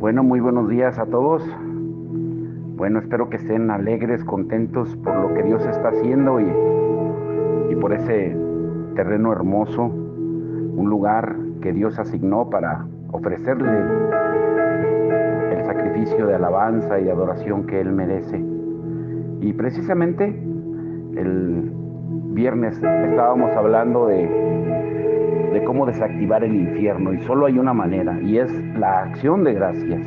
Bueno, muy buenos días a todos. Bueno, espero que estén alegres, contentos por lo que Dios está haciendo y por ese terreno hermoso, un lugar que Dios asignó para ofrecerle el sacrificio de alabanza y de adoración que Él merece. Y precisamente el viernes estábamos hablando de cómo desactivar el infierno, y solo hay una manera, y es la acción de gracias.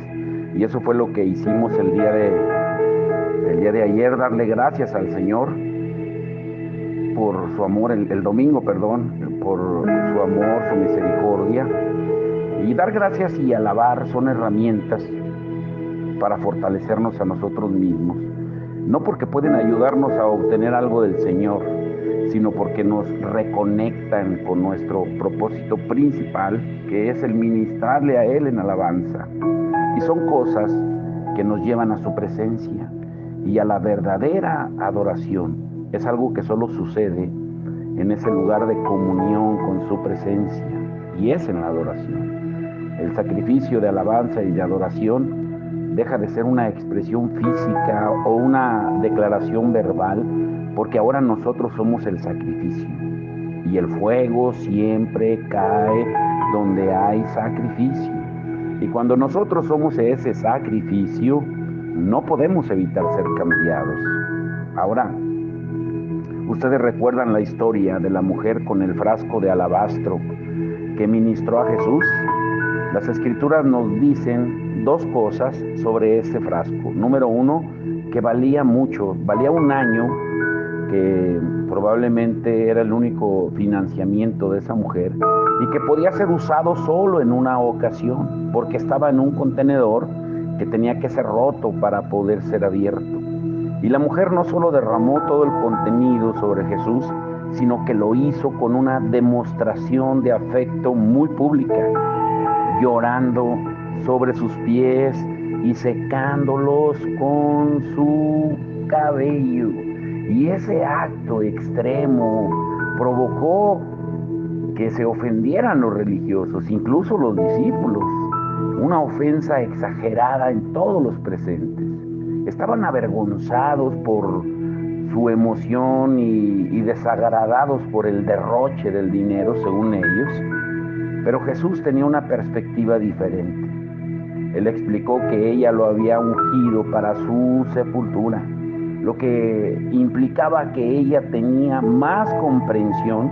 Y eso fue lo que hicimos el día de ayer, darle gracias al Señor por su amor, el domingo, perdón, por su amor, su misericordia. Y dar gracias y alabar son herramientas para fortalecernos a nosotros mismos. No porque pueden ayudarnos a obtener algo del Señor, sino porque nos reconectan con nuestro propósito principal, que es el ministrarle a Él en alabanza. Y son cosas que nos llevan a su presencia y a la verdadera adoración. Es algo que solo sucede en ese lugar de comunión con su presencia, y es en la adoración. El sacrificio de alabanza y de adoración deja de ser una expresión física o una declaración verbal, porque ahora nosotros somos el sacrificio. Y el fuego siempre cae donde hay sacrificio. Y cuando nosotros somos ese sacrificio, no podemos evitar ser cambiados. Ahora, ustedes recuerdan la historia de la mujer con el frasco de alabastro que ministró a Jesús. Las Escrituras nos dicen dos cosas sobre ese frasco. Número uno, que valía mucho, valía un año, que probablemente era el único financiamiento de esa mujer, y que podía ser usado solo en una ocasión, porque estaba en un contenedor que tenía que ser roto para poder ser abierto. Y la mujer no solo derramó todo el contenido sobre Jesús, sino que lo hizo con una demostración de afecto muy pública, llorando sobre sus pies y secándolos con su cabello. Y ese acto extremo provocó que se ofendieran los religiosos, incluso los discípulos. Una ofensa exagerada en todos los presentes. Estaban avergonzados por su emoción y desagradados por el derroche del dinero, según ellos. Pero Jesús tenía una perspectiva diferente. Él explicó que ella lo había ungido para su sepultura, lo que implicaba que ella tenía más comprensión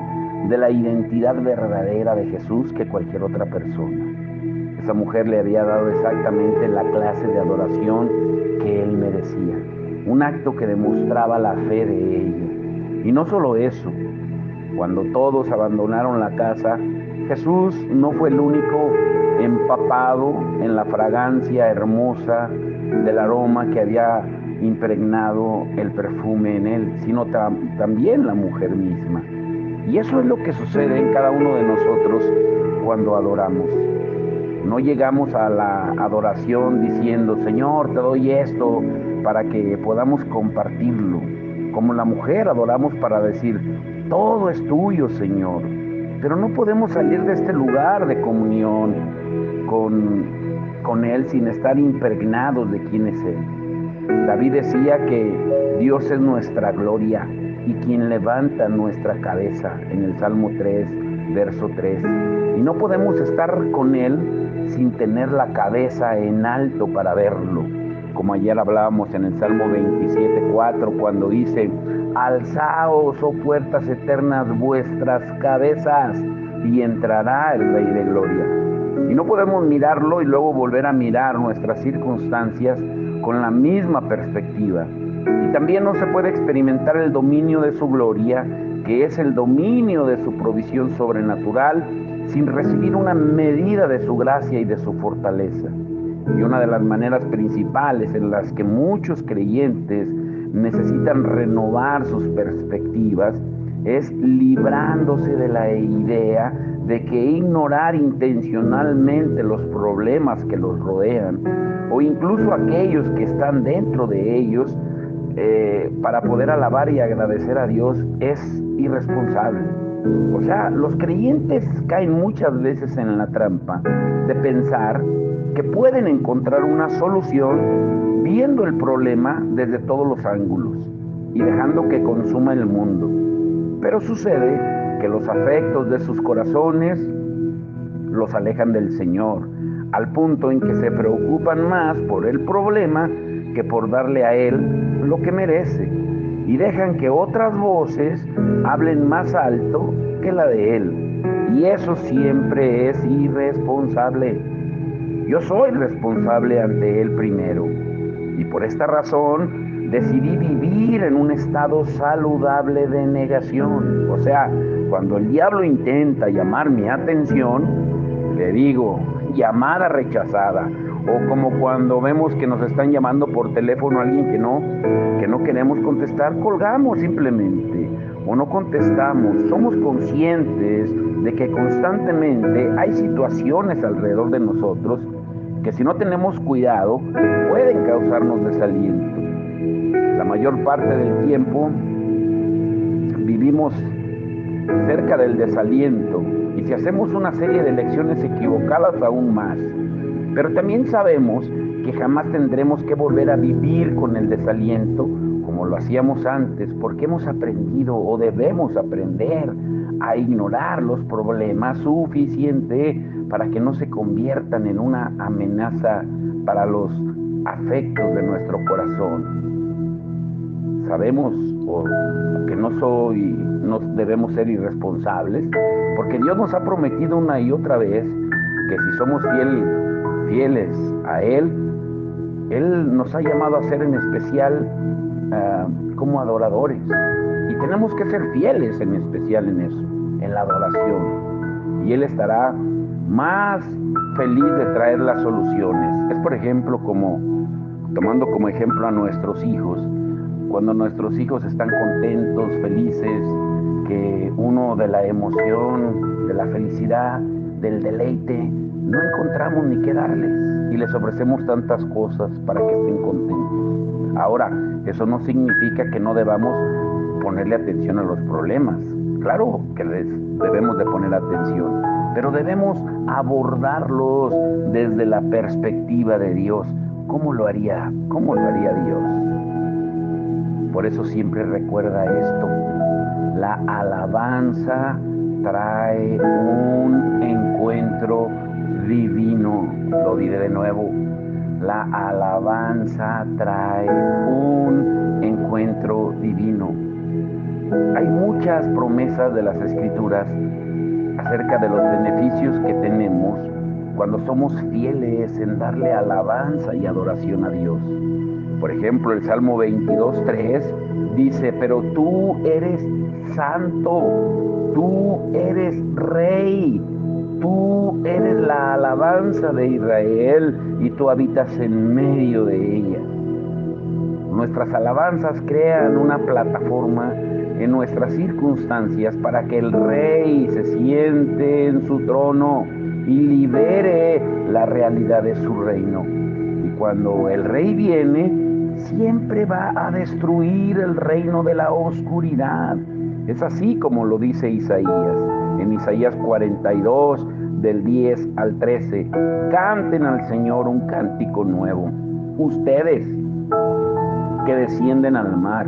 de la identidad verdadera de Jesús que cualquier otra persona. Esa mujer le había dado exactamente la clase de adoración que él merecía, un acto que demostraba la fe de ella. Y no solo eso, cuando todos abandonaron la casa, Jesús no fue el único empapado en la fragancia hermosa del aroma que había impregnado el perfume en él, sino también la mujer misma. Y eso es lo que sucede en cada uno de nosotros cuando adoramos. No llegamos a la adoración diciendo, Señor, te doy esto para que podamos compartirlo. Como la mujer adoramos para decir, todo es tuyo, Señor. Pero no podemos salir de este lugar de comunión con Él sin estar impregnados de quién es Él. David decía que Dios es nuestra gloria y quien levanta nuestra cabeza, en el Salmo 3, verso 3. Y no podemos estar con Él sin tener la cabeza en alto para verlo. Como ayer hablábamos en el Salmo 27, 4, cuando dice, alzaos, oh puertas eternas, vuestras cabezas, y entrará el Rey de Gloria. Y no podemos mirarlo y luego volver a mirar nuestras circunstancias con la misma perspectiva. Y también no se puede experimentar el dominio de su gloria, que es el dominio de su provisión sobrenatural, sin recibir una medida de su gracia y de su fortaleza. Y una de las maneras principales en las que muchos creyentes necesitan renovar sus perspectivas es librándose de la idea de que ignorar intencionalmente los problemas que los rodean, o incluso aquellos que están dentro de ellos, para poder alabar y agradecer a Dios, es irresponsable. O sea, los creyentes caen muchas veces en la trampa de pensar que pueden encontrar una solución viendo el problema desde todos los ángulos y dejando que consuma el mundo. Pero sucede que los afectos de sus corazones los alejan del Señor, al punto en que se preocupan más por el problema que por darle a Él lo que merece, y dejan que otras voces hablen más alto que la de Él. Y eso siempre es irresponsable. Yo soy responsable ante Él primero, y por esta razón decidí vivir en un estado saludable de negación. O sea, cuando el diablo intenta llamar mi atención, le digo, llamada rechazada. O como cuando vemos que nos están llamando por teléfono a alguien que no queremos contestar, colgamos simplemente o no contestamos. Somos conscientes de que constantemente hay situaciones alrededor de nosotros que si no tenemos cuidado pueden causarnos desaliento. La mayor parte del tiempo vivimos cerca del desaliento, y si hacemos una serie de elecciones equivocadas aún más. Pero también sabemos que jamás tendremos que volver a vivir con el desaliento como lo hacíamos antes, porque hemos aprendido o debemos aprender a ignorar los problemas suficiente para que no se conviertan en una amenaza para los afectos de nuestro corazón. Sabemos que no debemos ser irresponsables, porque Dios nos ha prometido una y otra vez que si somos fieles a Él nos ha llamado a ser en especial como adoradores. Y tenemos que ser fieles en especial en eso, en la adoración. Y Él estará más feliz de traer las soluciones. Es por ejemplo tomando como ejemplo a nuestros hijos. Cuando nuestros hijos están contentos, felices, que uno de la emoción, de la felicidad, del deleite, no encontramos ni qué darles y les ofrecemos tantas cosas para que estén contentos. Ahora, eso no significa que no debamos ponerle atención a los problemas. Claro que les debemos de poner atención, pero debemos abordarlos desde la perspectiva de Dios. ¿Cómo lo haría Dios? Por eso siempre recuerda esto: la alabanza trae un encuentro divino. Lo diré de nuevo: la alabanza trae un encuentro divino. Hay muchas promesas de las Escrituras acerca de los beneficios que tenemos cuando somos fieles en darle alabanza y adoración a Dios. Por ejemplo, el Salmo 22:3 dice: pero tú eres santo, tú eres rey, tú eres la alabanza de Israel y tú habitas en medio de ella. Nuestras alabanzas crean una plataforma en nuestras circunstancias para que el rey se siente en su trono y libere la realidad de su reino. Y cuando el rey viene, siempre va a destruir el reino de la oscuridad. Es así como lo dice Isaías, en Isaías 42, del 10 al 13. Canten al Señor un cántico nuevo, ustedes que descienden al mar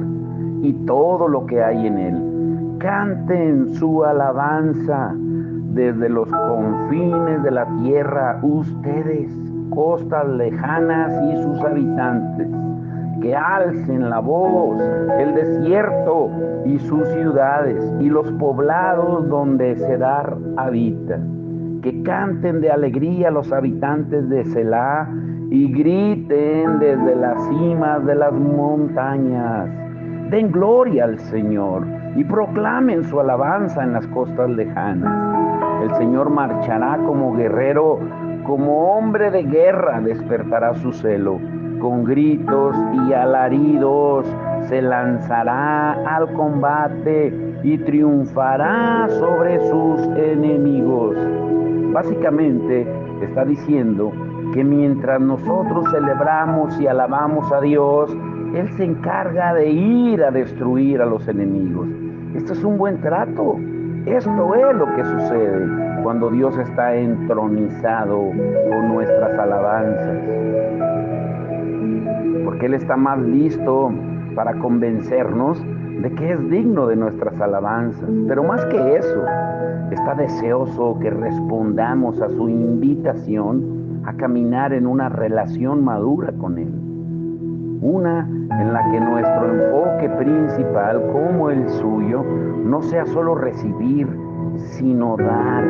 y todo lo que hay en él. Canten su alabanza desde los confines de la tierra, ustedes, costas lejanas y sus habitantes. Que alcen la voz el desierto y sus ciudades y los poblados donde Cedar habita. Que canten de alegría los habitantes de Selá y griten desde las cimas de las montañas. Den gloria al Señor y proclamen su alabanza en las costas lejanas. El Señor marchará como guerrero, como hombre de guerra despertará su celo. Con gritos y alaridos se lanzará al combate y triunfará sobre sus enemigos. Básicamente está diciendo que mientras nosotros celebramos y alabamos a Dios, Él se encarga de ir a destruir a los enemigos. Esto es un buen trato. Esto es lo que sucede cuando Dios está entronizado con nuestras alabanzas. Él está más listo para convencernos de que es digno de nuestras alabanzas. Pero más que eso, está deseoso que respondamos a su invitación a caminar en una relación madura con Él. Una en la que nuestro enfoque principal, como el suyo, no sea solo recibir, sino dar.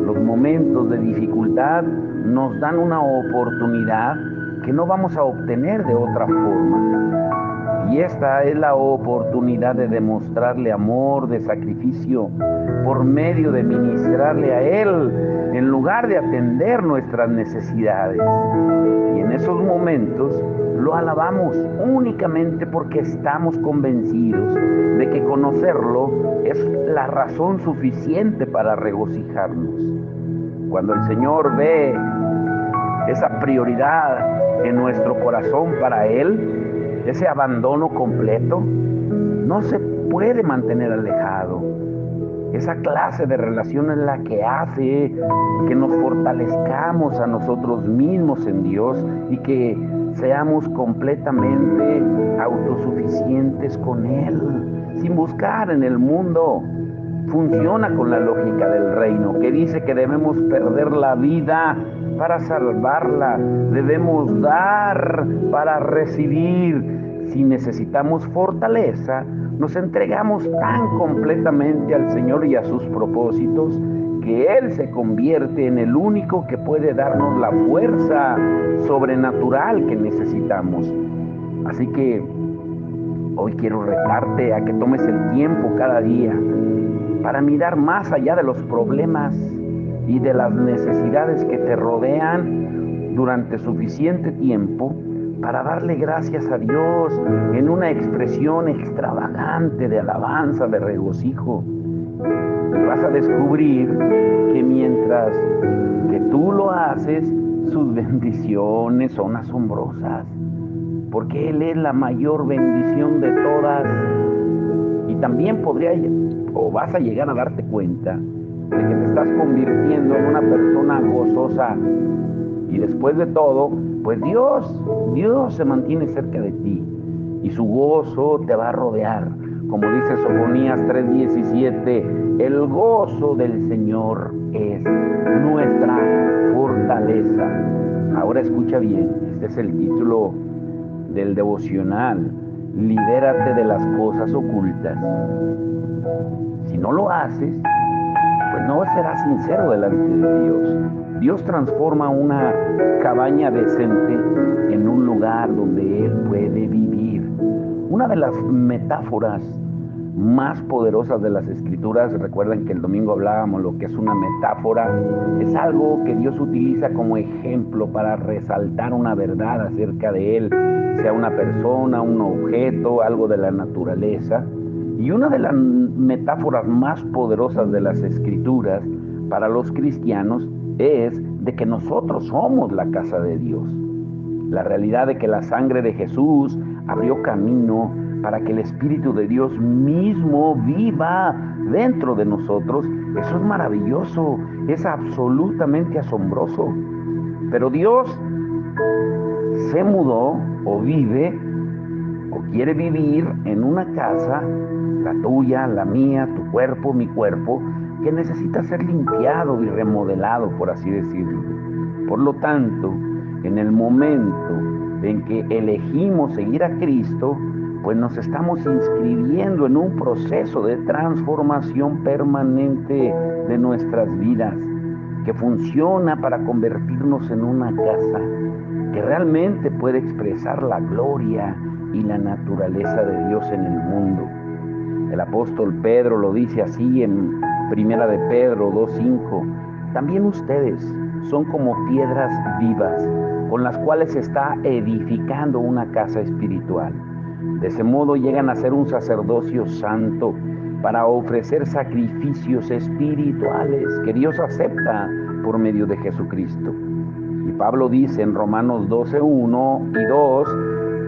Los momentos de dificultad nos dan una oportunidad que no vamos a obtener de otra forma. Y esta es la oportunidad de demostrarle amor, de sacrificio, por medio de ministrarle a Él, en lugar de atender nuestras necesidades. Y en esos momentos lo alabamos únicamente porque estamos convencidos de que conocerlo es la razón suficiente para regocijarnos. Cuando el Señor ve esa prioridad en nuestro corazón para Él, ese abandono completo, no se puede mantener alejado. Esa clase de relación es la que hace que nos fortalezcamos a nosotros mismos en Dios y que seamos completamente autosuficientes con Él, sin buscar en el mundo. Funciona con la lógica del reino, que dice que debemos perder la vida para salvarla, debemos dar para recibir. Si necesitamos fortaleza, nos entregamos tan completamente al Señor y a sus propósitos que Él se convierte en el único que puede darnos la fuerza sobrenatural que necesitamos. Así que hoy quiero retarte a que tomes el tiempo cada día para mirar más allá de los problemas y de las necesidades que te rodean durante suficiente tiempo para darle gracias a Dios en una expresión extravagante de alabanza, de regocijo. Y vas a descubrir que mientras que tú lo haces, sus bendiciones son asombrosas, porque Él es la mayor bendición de todas. Y también vas a llegar a darte cuenta de que te estás convirtiendo en una persona gozosa. Y después de todo, pues Dios se mantiene cerca de ti y su gozo te va a rodear. Como dice Sofonías 3:17, el gozo del Señor es nuestra fortaleza. Ahora escucha bien, este es el título del devocional: libérate de las cosas ocultas. Si no lo haces, pues no serás sincero delante de Dios. Dios transforma una cabaña decente en un lugar donde Él puede vivir. Una de las metáforas más poderosas de las Escrituras, recuerden que el domingo hablábamos lo que es una metáfora, es algo que Dios utiliza como ejemplo para resaltar una verdad acerca de Él, sea una persona, un objeto, algo de la naturaleza. Y una de las metáforas más poderosas de las Escrituras para los cristianos es de que nosotros somos la casa de Dios. La realidad de que la sangre de Jesús abrió camino para que el Espíritu de Dios mismo viva dentro de nosotros, eso es maravilloso, es absolutamente asombroso. Pero Dios se mudó o vive o quiere vivir en una casa, la tuya, la mía, tu cuerpo, mi cuerpo, que necesita ser limpiado y remodelado, por así decirlo. Por lo tanto, en el momento en que elegimos seguir a Cristo, pues nos estamos inscribiendo en un proceso de transformación permanente de nuestras vidas, que funciona para convertirnos en una casa que realmente puede expresar la gloria y la naturaleza de Dios en el mundo. El apóstol Pedro lo dice así en Primera de Pedro 2:5. También ustedes son como piedras vivas, con las cuales se está edificando una casa espiritual. De ese modo llegan a ser un sacerdocio santo para ofrecer sacrificios espirituales que Dios acepta por medio de Jesucristo. Y Pablo dice en Romanos 12:1 y 2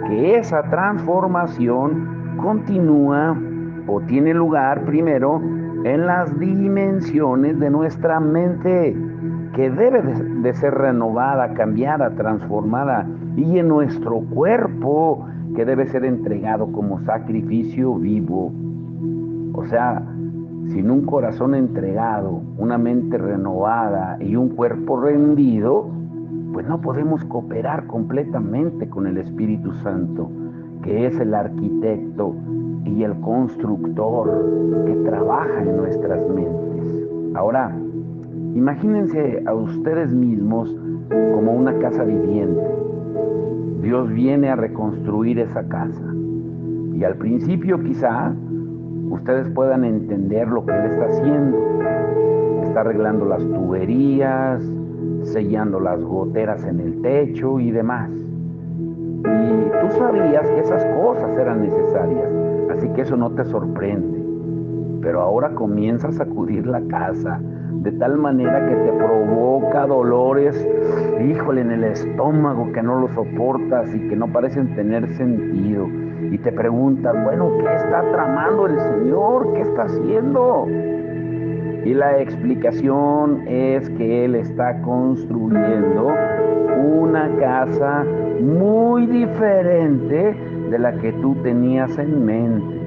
que esa transformación continúa o tiene lugar primero en las dimensiones de nuestra mente. que debe de ser renovada, cambiada, transformada, y en nuestro cuerpo, que debe ser entregado como sacrificio vivo. O sea, sin un corazón entregado, una mente renovada y un cuerpo rendido, pues no podemos cooperar completamente con el Espíritu Santo, que es el arquitecto y el constructor que trabaja en nuestras mentes. Ahora, imagínense a ustedes mismos como una casa viviente. Dios viene a reconstruir esa casa. Y al principio quizá ustedes puedan entender lo que Él está haciendo. Está arreglando las tuberías, sellando las goteras en el techo y demás. Y tú sabías que esas cosas eran necesarias, así que eso no te sorprende. Pero ahora comienza a sacudir la casa de tal manera que te provoca dolores, híjole, en el estómago, que no lo soportas y que no parecen tener sentido. Y te preguntas, bueno, ¿qué está tramando el Señor? ¿Qué está haciendo? Y la explicación es que Él está construyendo una casa muy diferente de la que tú tenías en mente.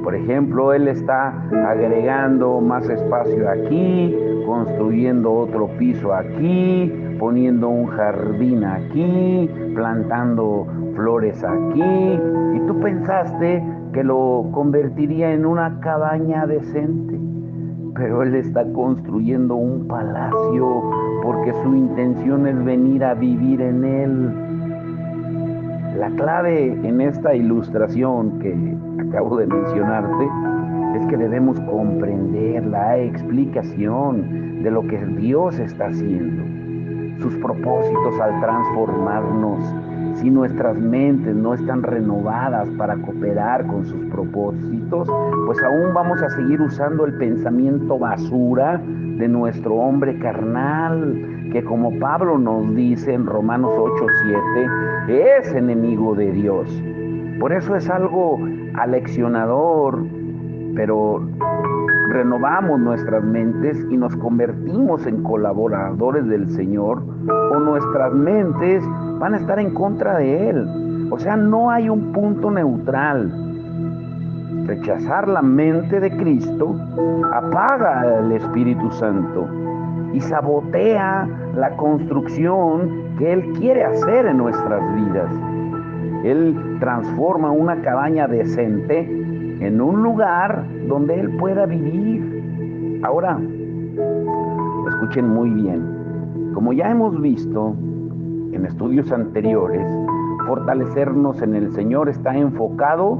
Por ejemplo, Él está agregando más espacio aquí, construyendo otro piso aquí, poniendo un jardín aquí, plantando flores aquí. Y tú pensaste que lo convertiría en una cabaña decente. Pero Él está construyendo un palacio porque su intención es venir a vivir en Él. La clave en esta ilustración que acabo de mencionarte es que debemos comprender la explicación de lo que Dios está haciendo, sus propósitos al transformarnos. Si nuestras mentes no están renovadas para cooperar con sus propósitos, pues aún vamos a seguir usando el pensamiento basura de nuestro hombre carnal, que como Pablo nos dice en Romanos 8:7, es enemigo de Dios. Por eso es algo aleccionador, pero renovamos nuestras mentes y nos convertimos en colaboradores del Señor, o nuestras mentes van a estar en contra de Él. O sea, no hay un punto neutral. Rechazar la mente de Cristo apaga al Espíritu Santo y sabotea la construcción que Él quiere hacer en nuestras vidas. Él transforma una cabaña decente en un lugar donde Él pueda vivir. Ahora, escuchen muy bien. Como ya hemos visto en estudios anteriores, fortalecernos en el Señor está enfocado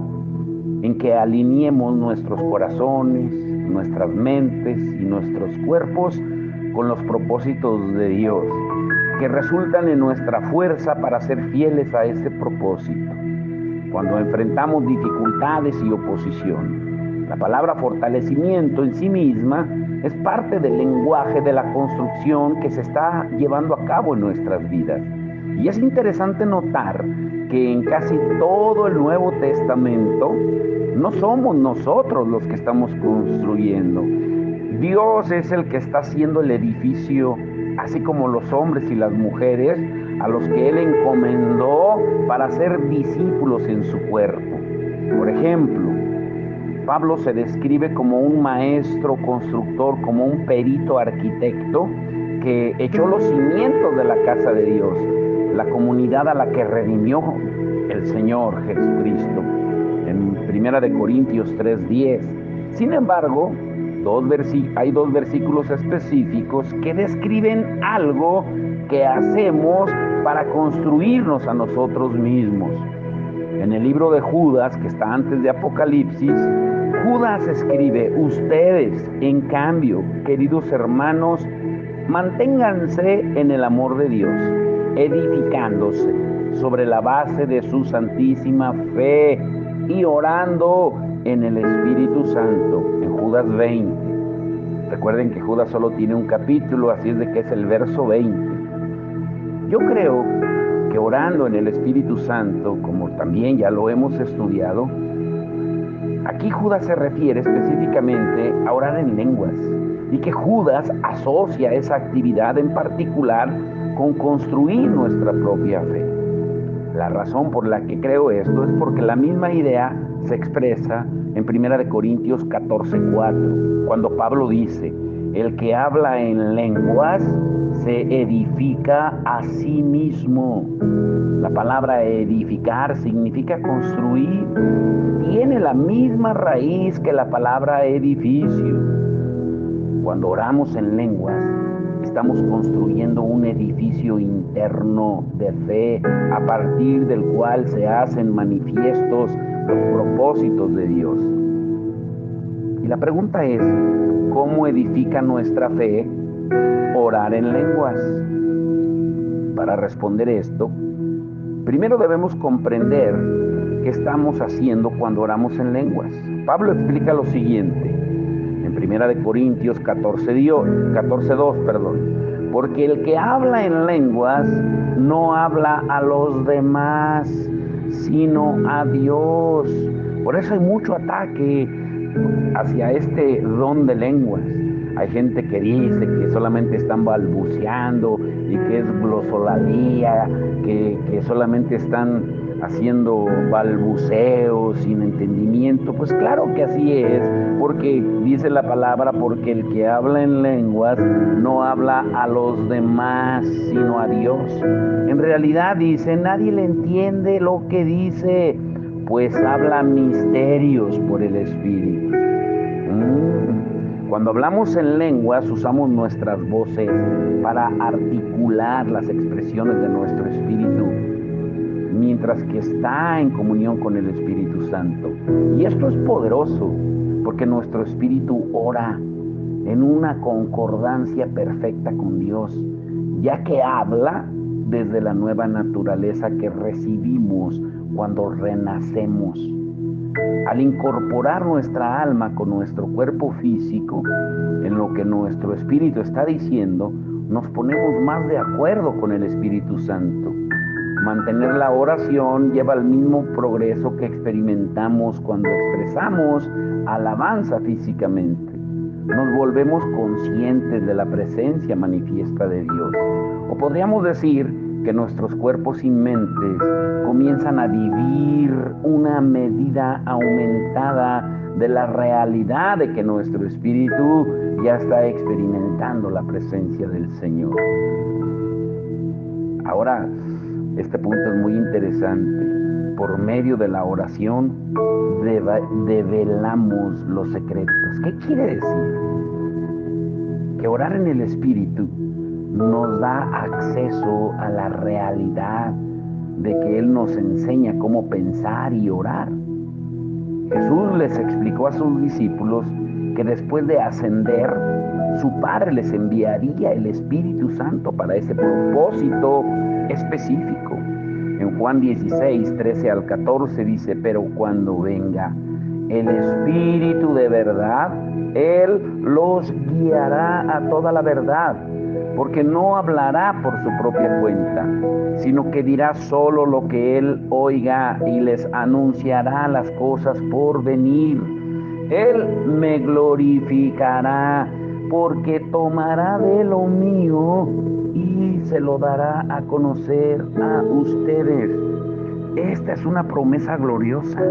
en que alineemos nuestros corazones, nuestras mentes y nuestros cuerpos con los propósitos de Dios, que resultan en nuestra fuerza para ser fieles a ese propósito cuando enfrentamos dificultades y oposición. La palabra fortalecimiento en sí misma es parte del lenguaje de la construcción que se está llevando a cabo en nuestras vidas. Y es interesante notar que en casi todo el Nuevo Testamento no somos nosotros los que estamos construyendo. Dios es el que está haciendo el edificio, así como los hombres y las mujeres a los que Él encomendó para ser discípulos en su cuerpo. Por ejemplo, Pablo se describe como un maestro constructor, como un perito arquitecto que echó los cimientos de la casa de Dios, la comunidad a la que redimió el Señor Jesucristo, en 1 Corintios 3:10. Sin embargo, hay dos versículos específicos que describen algo que hacemos para construirnos a nosotros mismos. En el libro de Judas, que está antes de Apocalipsis, Judas escribe: ustedes, en cambio, queridos hermanos, manténganse en el amor de Dios, edificándose sobre la base de su santísima fe y orando en el Espíritu Santo, en Judas 20. Recuerden que Judas solo tiene un capítulo, así es de que es el verso 20. Yo creo que orando en el Espíritu Santo, como también ya lo hemos estudiado, aquí Judas se refiere específicamente a orar en lenguas y que Judas asocia esa actividad en particular con construir nuestra propia fe. La razón por la que creo esto es porque la misma idea se expresa en 1 Corintios 14:4, cuando Pablo dice: el que habla en lenguas se edifica a sí mismo. La palabra edificar significa construir. Tiene la misma raíz que la palabra edificio. Cuando oramos en lenguas, estamos construyendo un edificio interno de fe a partir del cual se hacen manifiestos los propósitos de Dios. Y la pregunta es, ¿cómo edifica nuestra fe orar en lenguas? Para responder esto, primero debemos comprender qué estamos haciendo cuando oramos en lenguas. Pablo explica lo siguiente en 1 Corintios 14:2, porque el que habla en lenguas no habla a los demás, sino a Dios. Por eso hay mucho ataque hacia este don de lenguas. Hay gente que dice que solamente están balbuceando y que es glosolalía, que solamente están haciendo balbuceos sin entendimiento. Pues claro que así es, porque dice la palabra, porque el que habla en lenguas no habla a los demás, sino a Dios. En realidad dice, nadie le entiende lo que dice, pues habla misterios por el Espíritu. Cuando hablamos en lenguas, usamos nuestras voces para articular las expresiones de nuestro espíritu, mientras que está en comunión con el Espíritu Santo. Y esto es poderoso, porque nuestro espíritu ora en una concordancia perfecta con Dios, ya que habla desde la nueva naturaleza que recibimos cuando renacemos. Al incorporar nuestra alma con nuestro cuerpo físico, en lo que nuestro espíritu está diciendo, nos ponemos más de acuerdo con el Espíritu Santo. Mantener la oración lleva al mismo progreso que experimentamos cuando expresamos alabanza físicamente. Nos volvemos conscientes de la presencia manifiesta de Dios. O podríamos decir que nuestros cuerpos y mentes comienzan a vivir una medida aumentada de la realidad de que nuestro espíritu ya está experimentando la presencia del Señor. Ahora, este punto es muy interesante. Por medio de la oración develamos los secretos. ¿Qué quiere decir? Que orar en el Espíritu nos da acceso a la realidad de que Él nos enseña cómo pensar y orar. Jesús les explicó a sus discípulos que después de ascender, su Padre les enviaría el Espíritu Santo para ese propósito específico. En Juan 16:13-14 dice, pero cuando venga el Espíritu de verdad, Él los guiará a toda la verdad, porque no hablará por su propia cuenta, sino que dirá solo lo que Él oiga y les anunciará las cosas por venir. Él me glorificará, porque tomará de lo mío y se lo dará a conocer a ustedes. Esta es una promesa gloriosa,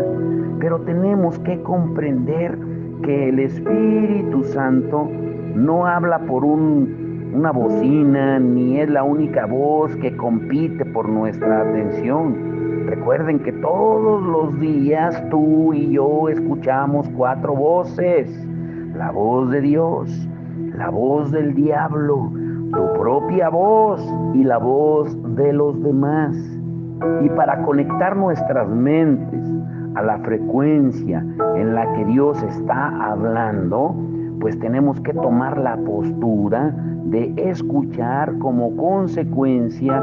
pero tenemos que comprender que el Espíritu Santo no habla por una bocina, ni es la única voz que compite por nuestra atención. Recuerden que todos los días tú y yo escuchamos 4 voces: la voz de Dios, la voz del diablo, tu propia voz y la voz de los demás. Y para conectar nuestras mentes a la frecuencia en la que Dios está hablando, pues tenemos que tomar la postura de escuchar como consecuencia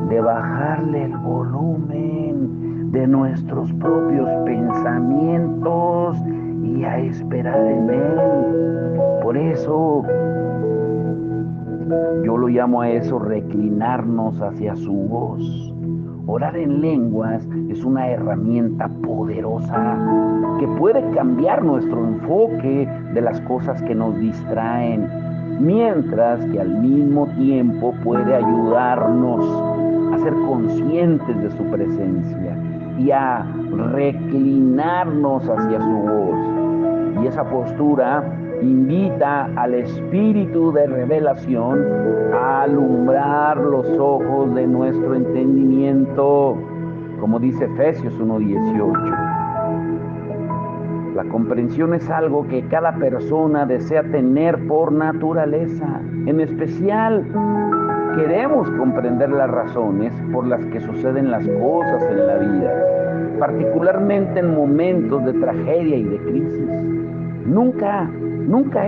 de bajarle el volumen de nuestros propios pensamientos y a esperar en Él. Por eso yo lo llamo a eso reclinarnos hacia su voz. Orar en lenguas es una herramienta poderosa que puede cambiar nuestro enfoque de las cosas que nos distraen. mientras que al mismo tiempo puede ayudarnos a ser conscientes de su presencia y a reclinarnos hacia su voz. Y esa postura invita al espíritu de revelación a alumbrar los ojos de nuestro entendimiento, como dice Efesios 1:18. La comprensión es algo que cada persona desea tener por naturaleza. En especial, queremos comprender las razones por las que suceden las cosas en la vida, particularmente en momentos de tragedia y de crisis. Nunca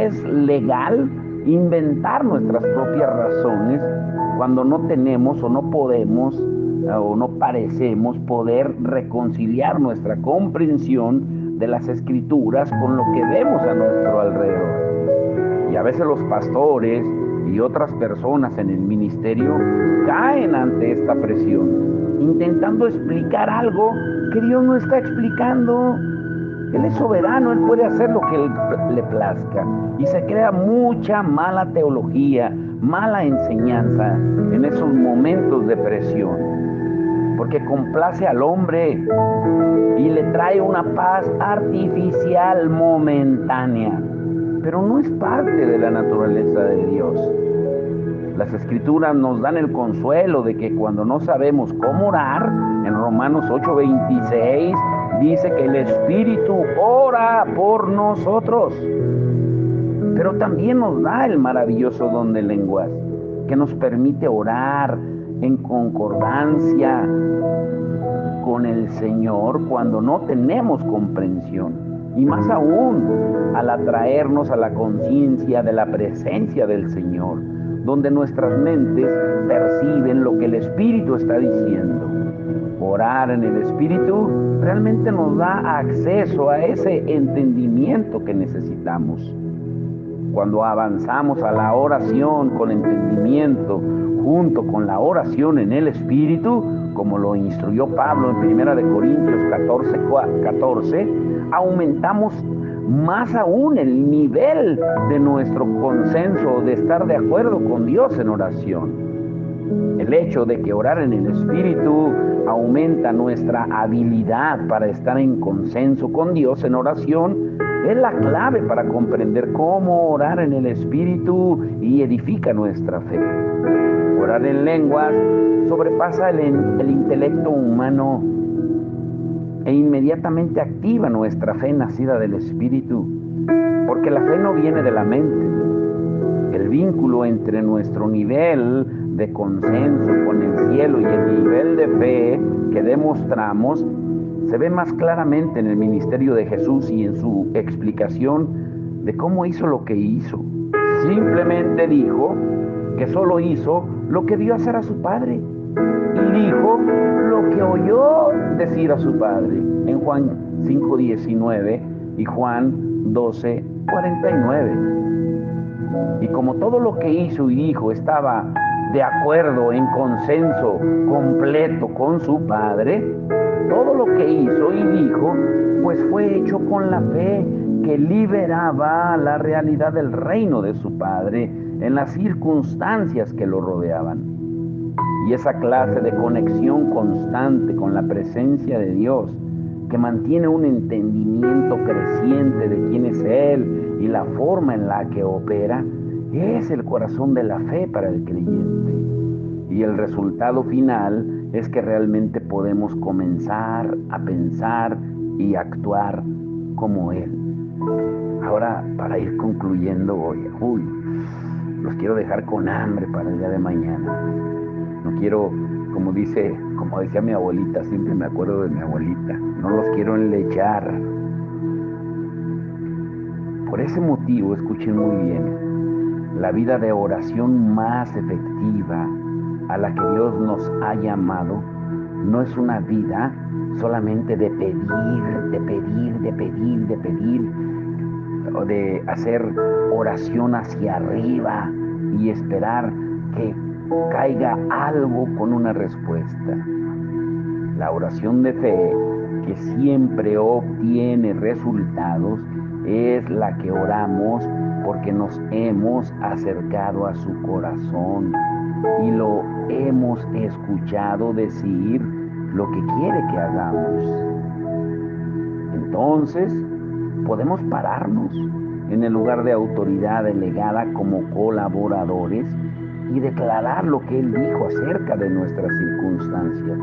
es legal inventar nuestras propias razones cuando no tenemos o no podemos o no parecemos poder reconciliar nuestra comprensión de las Escrituras con lo que vemos a nuestro alrededor. Y a veces los pastores y otras personas en el ministerio caen ante esta presión, intentando explicar algo que Dios no está explicando. Él es soberano, Él puede hacer lo que Él le plazca. Y se crea mucha mala teología, mala enseñanza en esos momentos de presión, porque complace al hombre y le trae una paz artificial momentánea, pero no es parte de la naturaleza de Dios. Las Escrituras nos dan el consuelo de que cuando no sabemos cómo orar, en Romanos 8:26 dice que el Espíritu ora por nosotros. Pero también nos da el maravilloso don de lenguas, que nos permite orar en concordancia con el Señor cuando no tenemos comprensión. Y más aún, al atraernos a la conciencia de la presencia del Señor, donde nuestras mentes perciben lo que el Espíritu está diciendo. Orar en el Espíritu realmente nos da acceso a ese entendimiento que necesitamos. Cuando avanzamos a la oración con entendimiento, junto con la oración en el Espíritu, como lo instruyó Pablo en 1 Corintios 14:14, aumentamos más aún el nivel de nuestro consenso, de estar de acuerdo con Dios en oración. El hecho de que orar en el Espíritu aumenta nuestra habilidad para estar en consenso con Dios en oración es la clave para comprender cómo orar en el Espíritu y edifica nuestra fe. Orar en lenguas sobrepasa el intelecto humano e inmediatamente activa nuestra fe nacida del Espíritu, porque la fe no viene de la mente. El vínculo entre nuestro nivel de consenso con el cielo y el nivel de fe que demostramos se ve más claramente en el ministerio de Jesús y en su explicación de cómo hizo lo que hizo. Simplemente dijo que solo hizo lo que vio hacer a su Padre y dijo lo que oyó decir a su Padre en Juan 5:19 y Juan 12:49. Y como todo lo que hizo y dijo estaba de acuerdo, en consenso completo con su Padre, todo lo que hizo y dijo, pues fue hecho con la fe que liberaba la realidad del reino de su Padre en las circunstancias que lo rodeaban. Y esa clase de conexión constante con la presencia de Dios, que mantiene un entendimiento creciente de quién es Él y la forma en la que opera, es el corazón de la fe para el creyente. Y el resultado final es que realmente podemos comenzar a pensar y actuar como Él. Ahora, para ir concluyendo hoy, los quiero dejar con hambre para el día de mañana. No quiero, como decía mi abuelita, siempre me acuerdo de mi abuelita, no los quiero enlechar. Por ese motivo, escuchen muy bien, la vida de oración más efectiva a la que Dios nos ha llamado no es una vida solamente de pedir, o de hacer oración hacia arriba y esperar que caiga algo con una respuesta. La oración de fe, que siempre obtiene resultados, es la que oramos porque nos hemos acercado a su corazón y lo hemos escuchado decir lo que quiere que hagamos. Entonces, podemos pararnos en el lugar de autoridad delegada como colaboradores y declarar lo que Él dijo acerca de nuestras circunstancias.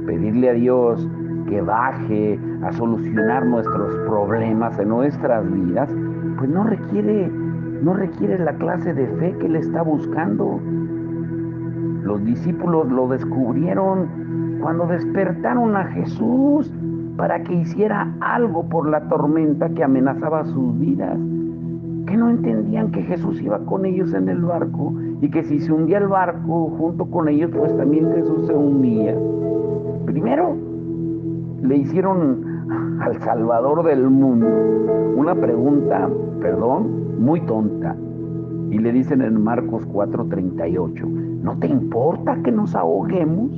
Pedirle a Dios que baje a solucionar nuestros problemas en nuestras vidas, pues no requiere la clase de fe que Él está buscando. Los discípulos lo descubrieron cuando despertaron a Jesús para que hiciera algo por la tormenta que amenazaba sus vidas. Que no entendían que Jesús iba con ellos en el barco y que si se hundía el barco junto con ellos, pues también Jesús se hundía. Primero, le hicieron al Salvador del mundo una pregunta, muy tonta. Y le dicen en Marcos 4:38, ¿no te importa que nos ahoguemos?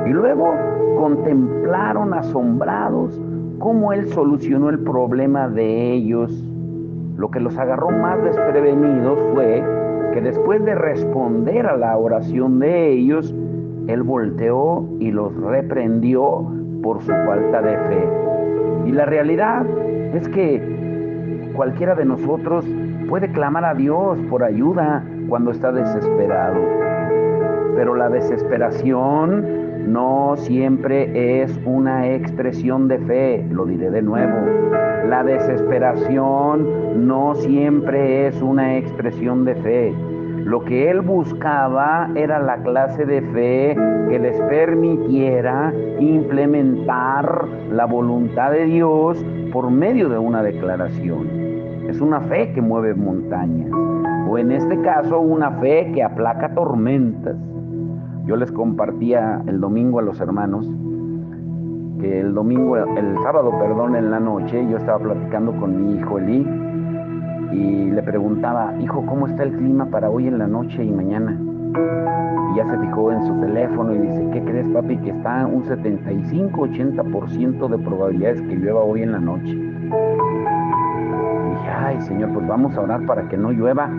Y luego contemplaron asombrados cómo Él solucionó el problema de ellos. Lo que los agarró más desprevenidos fue que después de responder a la oración de ellos, Él volteó y los reprendió por su falta de fe. Y la realidad es que cualquiera de nosotros puede clamar a Dios por ayuda cuando está desesperado. Pero la desesperación no siempre es una expresión de fe. Lo diré de nuevo. La desesperación no siempre es una expresión de fe. Lo que Él buscaba era la clase de fe que les permitiera implementar la voluntad de Dios por medio de una declaración. Es una fe que mueve montañas, o en este caso una fe que aplaca tormentas. Yo les compartía el domingo a los hermanos que el sábado, en la noche, yo estaba platicando con mi hijo Eli y le preguntaba, hijo, ¿cómo está el clima para hoy en la noche y mañana? Y ya se fijó en su teléfono y dice, ¿qué crees, papi? Que está un 75-80% de probabilidades que llueva hoy en la noche. Y dije, ay, Señor, pues vamos a orar para que no llueva,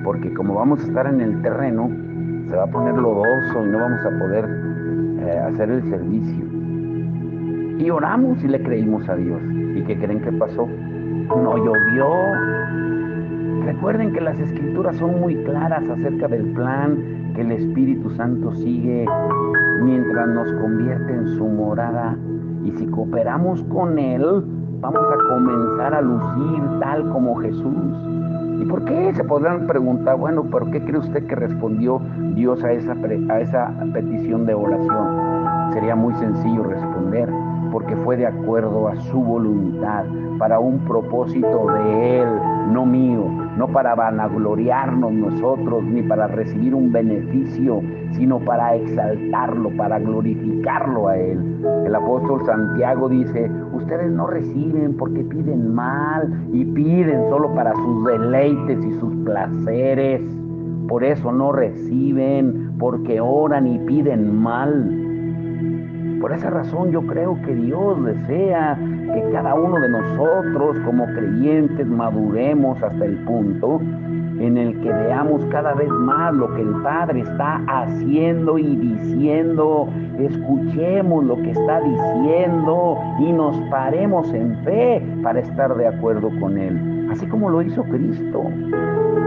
porque como vamos a estar en el terreno, se va a poner lodoso y no vamos a poder hacer el servicio. Y oramos y le creímos a Dios. ¿Y qué creen que pasó? No llovió. Recuerden que las Escrituras son muy claras acerca del plan que el Espíritu Santo sigue mientras nos convierte en su morada. Y si cooperamos con Él, vamos a comenzar a lucir tal como Jesús. ¿Y por qué? Se podrán preguntar, bueno, ¿por qué cree usted que respondió Dios a esa petición de oración? Sería muy sencillo responder, porque fue de acuerdo a su voluntad, para un propósito de Él, no mío, no para vanagloriarnos nosotros, ni para recibir un beneficio, sino para exaltarlo, para glorificarlo a Él. El apóstol Santiago dice, ustedes no reciben porque piden mal y piden solo para sus deleites y sus placeres. Por eso no reciben, porque oran y piden mal. Por esa razón yo creo que Dios desea que cada uno de nosotros como creyentes maduremos hasta el punto en el que veamos cada vez más lo que el Padre está haciendo y diciendo, escuchemos lo que está diciendo y nos paremos en fe para estar de acuerdo con Él, así como lo hizo Cristo.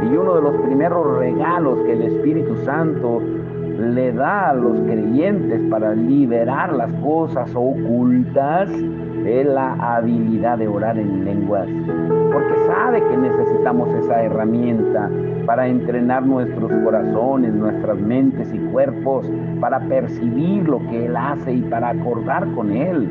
Y uno de los primeros regalos que el Espíritu Santo le da a los creyentes para liberar las cosas ocultas es la habilidad de orar en lenguas, porque sabe que necesitamos esa herramienta para entrenar nuestros corazones, nuestras mentes y cuerpos, para percibir lo que Él hace y para acordar con Él.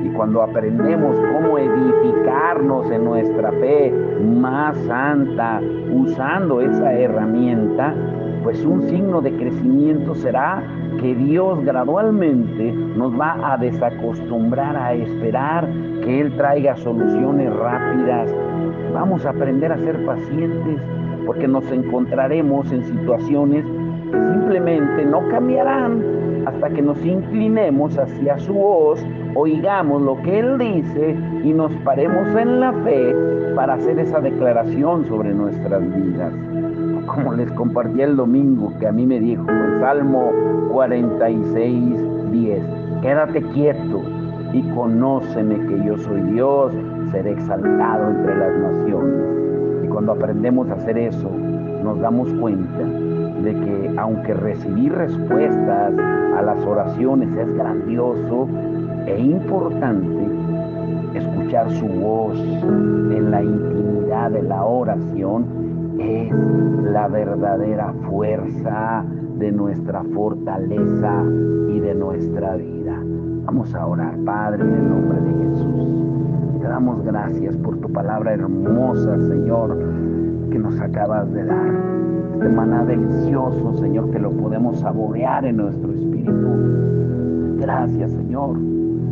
Y cuando aprendemos cómo edificarnos en nuestra fe más santa usando esa herramienta, pues un signo de crecimiento será que Dios gradualmente nos va a desacostumbrar a esperar que Él traiga soluciones rápidas. Vamos a aprender a ser pacientes porque nos encontraremos en situaciones que simplemente no cambiarán, hasta que nos inclinemos hacia su voz, oigamos lo que Él dice y nos paremos en la fe para hacer esa declaración sobre nuestras vidas. Como les compartí el domingo, que a mí me dijo el Salmo 46:10, quédate quieto y conóceme que yo soy Dios, seré exaltado entre las naciones. Y cuando aprendemos a hacer eso, nos damos cuenta de que aunque recibir respuestas a las oraciones es grandioso e importante, escuchar su voz en la intimidad de la oración es la verdadera fuerza de nuestra fortaleza y de nuestra vida. Vamos a orar. Padre, en el nombre de Jesús, te damos gracias por tu palabra hermosa, Señor, que nos acabas de dar. Este maná delicioso, Señor, que lo podemos saborear en nuestro espíritu. Gracias, Señor,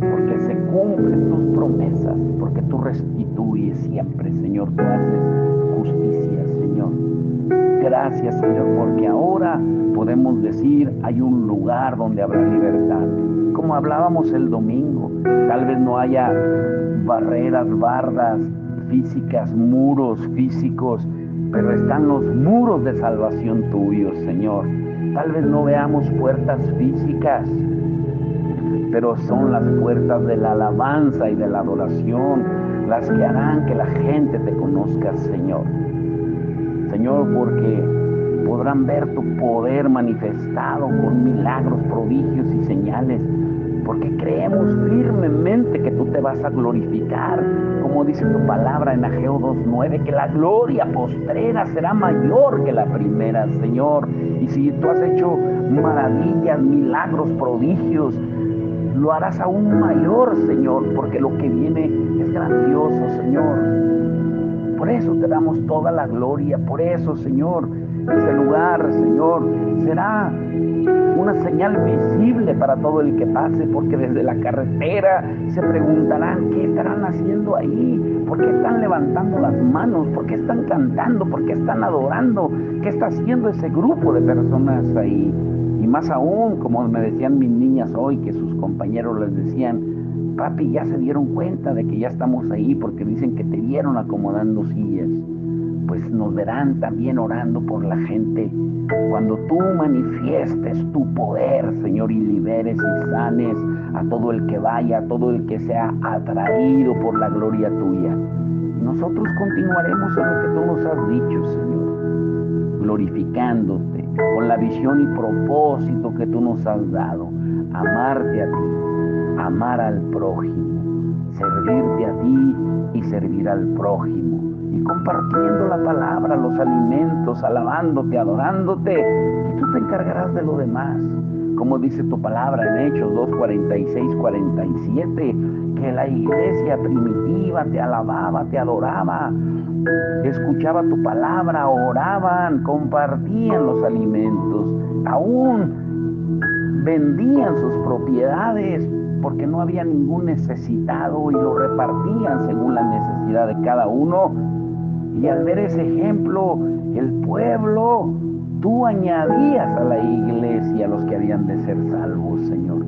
porque se cumplen tus promesas, porque tú restituyes siempre, Señor, tú haces justicia, Señor. Gracias, Señor, porque ahora podemos decir, hay un lugar donde habrá libertad. Como hablábamos el domingo, tal vez no haya barreras, bardas físicas, muros físicos, pero están los muros de salvación tuyos, Señor. Tal vez no veamos puertas físicas, pero son las puertas de la alabanza y de la adoración las que harán que la gente te conozca, Señor. Señor, porque podrán ver tu poder manifestado con milagros, prodigios y señales, porque creemos firmemente que tú te vas a glorificar, como dice tu palabra en Ageo 2:9, que la gloria postrera será mayor que la primera, Señor. Y si tú has hecho maravillas, milagros, prodigios, lo harás aún mayor, Señor, porque lo que viene es grandioso, Señor. Por eso te damos toda la gloria, por eso, Señor, ese lugar, Señor, será una señal visible para todo el que pase, porque desde la carretera se preguntarán, ¿qué estarán haciendo ahí? ¿Por qué están levantando las manos? ¿Por qué están cantando? ¿Por qué están adorando? ¿Qué está haciendo ese grupo de personas ahí? Y más aún, como me decían mis niñas hoy, que sus compañeros les decían, papi, ya se dieron cuenta de que ya estamos ahí, porque dicen que te vieron acomodando sillas. Pues nos verán también orando por la gente cuando tú manifiestes tu poder, Señor, y liberes y sanes a todo el que vaya, a todo el que sea atraído por la gloria tuya. Nosotros continuaremos en lo que tú nos has dicho, Señor, glorificándote con la visión y propósito que tú nos has dado, amarte a ti, amar al prójimo, servirte a ti y servir al prójimo, y compartiendo la palabra, los alimentos, alabándote, adorándote, y tú te encargarás de lo demás. Como dice tu palabra en Hechos 2:46-47, que la iglesia primitiva te alababa, te adoraba, escuchaba tu palabra, oraban, compartían los alimentos, aún vendían sus propiedades, porque no había ningún necesitado y lo repartían según la necesidad de cada uno. Y al ver ese ejemplo, el pueblo, tú añadías a la iglesia a los que habían de ser salvos, Señor.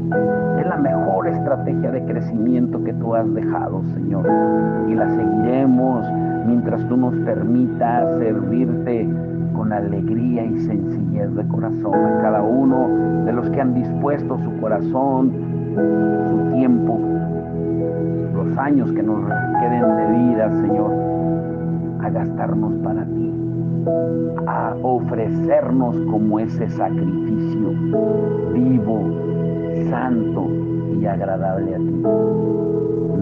Es la mejor estrategia de crecimiento que tú has dejado, Señor. Y la seguiremos mientras tú nos permitas servirte con alegría y sencillez de corazón a cada uno de los que han dispuesto su corazón, su tiempo, los años que nos queden de vida, Señor, a gastarnos para ti, a ofrecernos como ese sacrificio vivo, santo y agradable a ti.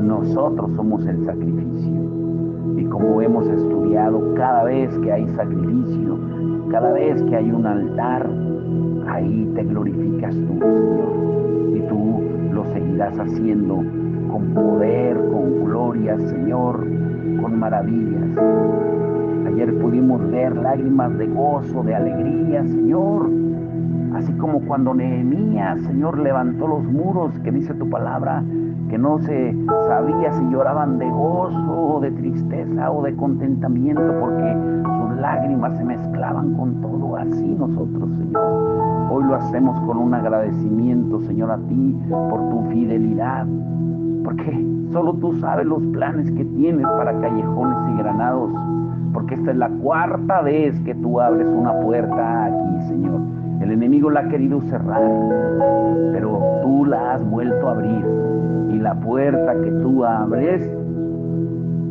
Nosotros somos el sacrificio, y como hemos estudiado, cada vez que hay sacrificio, cada vez que hay un altar, ahí te glorificas tú, Señor, y tú lo seguirás haciendo con poder, con gloria, Señor, con maravillas. Ayer pudimos ver lágrimas de gozo, de alegría, Señor, Así como cuando Nehemías, Señor, levantó los muros, que dice tu palabra, que no se sabía si lloraban de gozo o de tristeza o de contentamiento, porque sus lágrimas se mezclaban con todo. Así nosotros, Señor, hoy lo hacemos con un agradecimiento, Señor, a ti por tu fidelidad, porque solo tú sabes los planes que tienes para Callejones y Granados, porque esta es la cuarta vez que tú abres una puerta aquí, Señor. El enemigo la ha querido cerrar, pero tú la has vuelto a abrir, y la puerta que tú abres,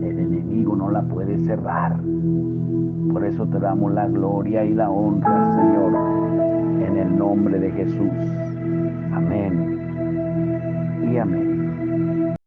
el enemigo no la puede cerrar. Por eso te damos la gloria y la honra, Señor, en el nombre de Jesús. Amén y amén.